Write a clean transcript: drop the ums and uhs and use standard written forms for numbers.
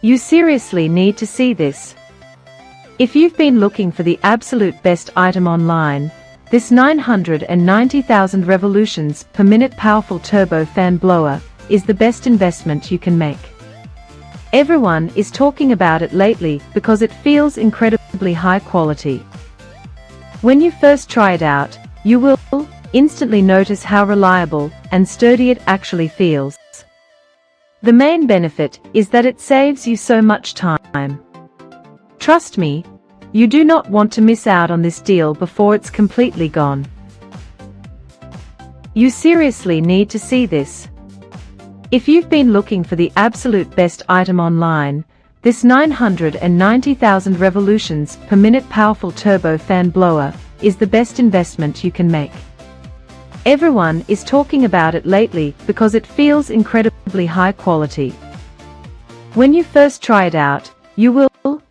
You seriously need to see this. If you've been looking for the absolute best item online, this 990,000 revolutions per minute powerful turbo fan blower is the best investment you can make. Everyone is talking about it lately because it feels incredibly high quality. When you first try it out, you will instantly notice how reliable and sturdy it actually feels. The main benefit is that it saves you so much time. Trust me, you do not want to miss out on this deal before it's completely gone. You seriously need to see this. If you've been looking for the absolute best item online, this 990,000 revolutions per minute powerful turbo fan blower is the best investment you can make. Everyone is talking about it lately because it feels incredibly high quality. When you first try it out, you will